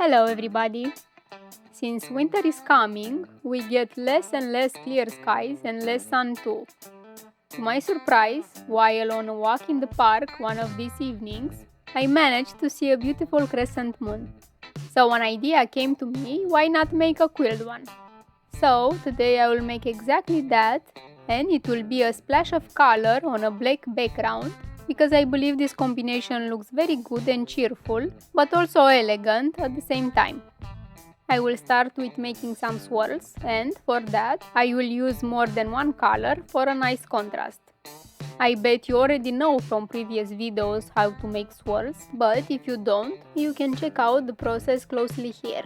Hello everybody! Since winter is coming, we get less and less clear skies and less sun too. To my surprise, while on a walk in the park one of these evenings, I managed to see a beautiful crescent moon. So an idea came to me, why not make a quilled one? So today I will make exactly that, and it will be a splash of color on a black background, because I believe this combination looks very good and cheerful, but also elegant at the same time. I will start with making some swirls, and for that I will use more than one color for a nice contrast. I bet you already know from previous videos how to make swirls, but if you don't, you can check out the process closely here.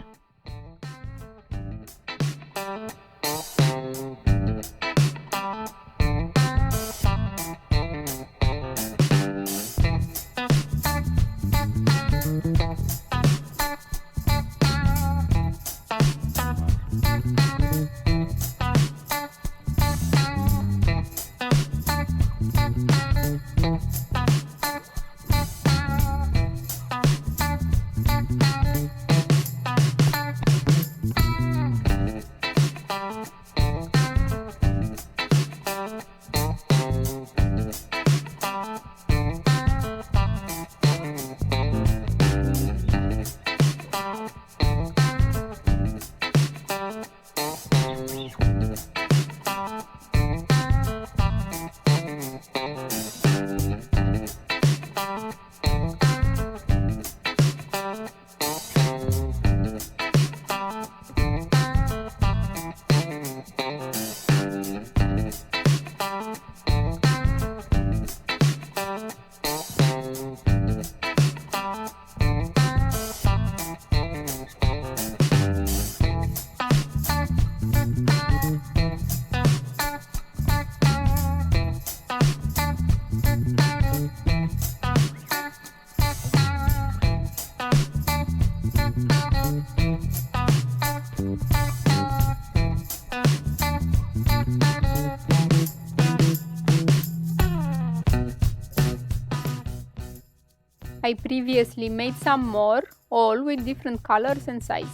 I previously made some more, all with different colors and sizes.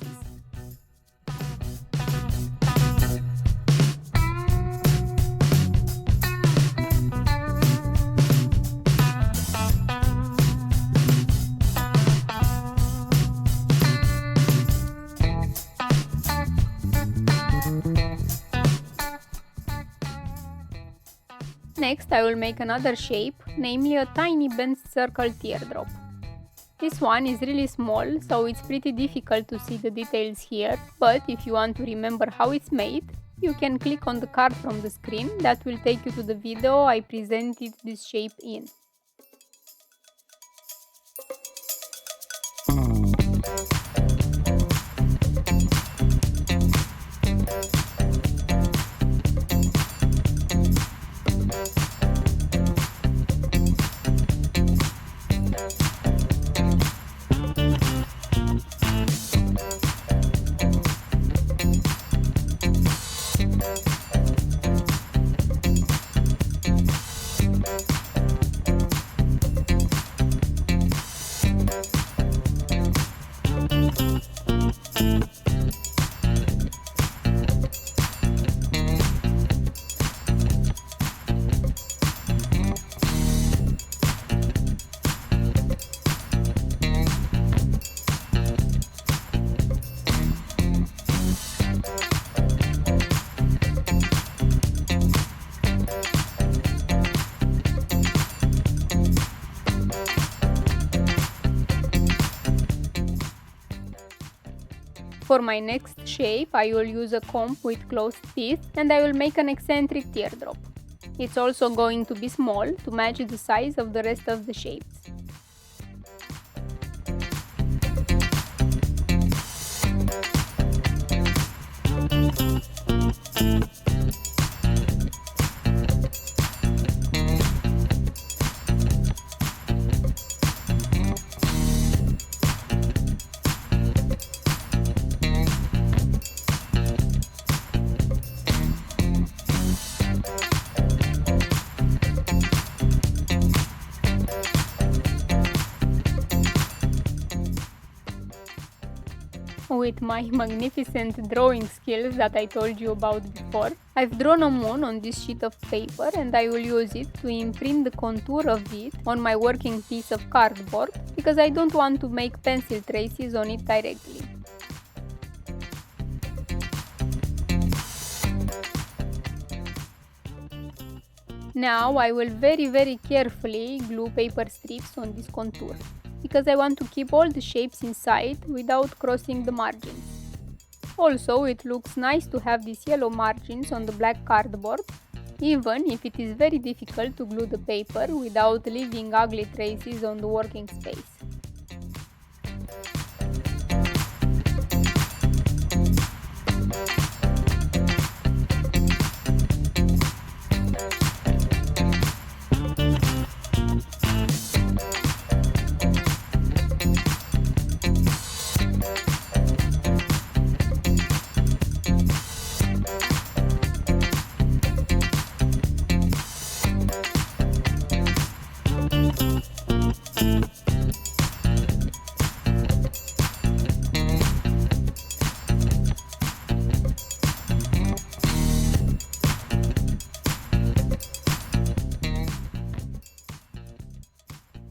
Next I will make another shape, namely a tiny bent circle teardrop. This one is really small, so it's pretty difficult to see the details here, but if you want to remember how it's made, you can click on the card from the screen that will take you to the video I presented this shape in. For my next shape, I will use a comb with closed teeth and I will make an eccentric teardrop. It's also going to be small to match the size of the rest of the shapes. with my magnificent drawing skills that I told you about before. I've drawn a moon on this sheet of paper and I will use it to imprint the contour of it on my working piece of cardboard because I don't want to make pencil traces on it directly. Now I will very carefully glue paper strips on this contour, because I want to keep all the shapes inside without crossing the margins. Also, it looks nice to have these yellow margins on the black cardboard, even if it is very difficult to glue the paper without leaving ugly traces on the working space.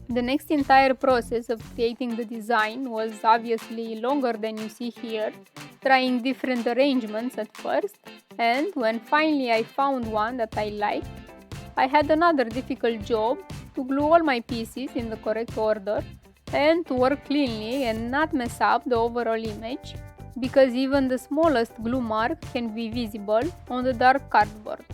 The next entire process of creating the design was obviously longer than you see here, trying different arrangements at first, and when finally I found one that I liked, I had another difficult job to glue all my pieces in the correct order and to work cleanly and not mess up the overall image, because even the smallest glue mark can be visible on the dark cardboard.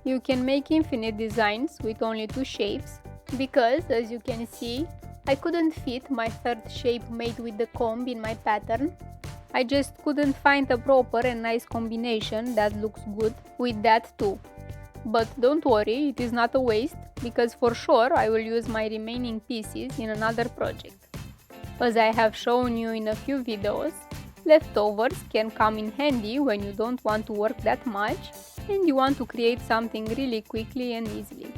You can make infinite designs with only 2 shapes, because as you can see, I couldn't fit my third shape made with the comb in my pattern. I just couldn't find a proper and nice combination that looks good with that too. But don't worry, it is not a waste, because for sure I will use my remaining pieces in another project. As I have shown you in a few videos, leftovers can come in handy when you don't want to work that much and you want to create something really quickly and easily.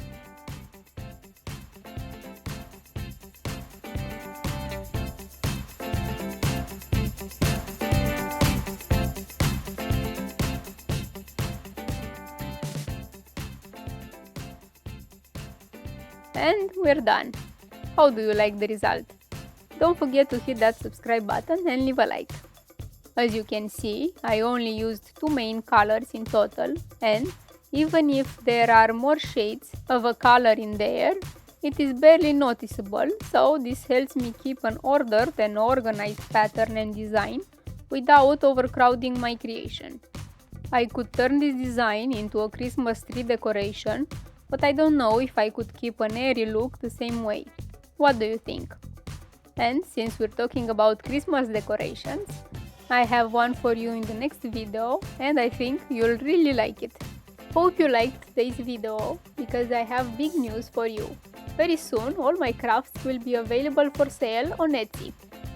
And we're done. How do you like the result? Don't forget to hit that subscribe button and leave a like. As you can see, I only used 2 main colors in total, and even if there are more shades of a color in there, it is barely noticeable, so this helps me keep an ordered and organized pattern and design without overcrowding my creation. I could turn this design into a Christmas tree decoration, but I don't know if I could keep an airy look the same way. What do you think? And since we're talking about Christmas decorations, I have one for you in the next video and I think you'll really like it. Hope you liked today's video, because I have big news for you. Very soon all my crafts will be available for sale on Etsy.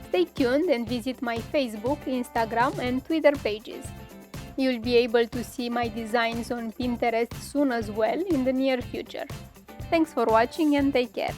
Stay tuned and visit my Facebook, Instagram and Twitter pages. You'll be able to see my designs on Pinterest soon as well in the near future. Thanks for watching and take care.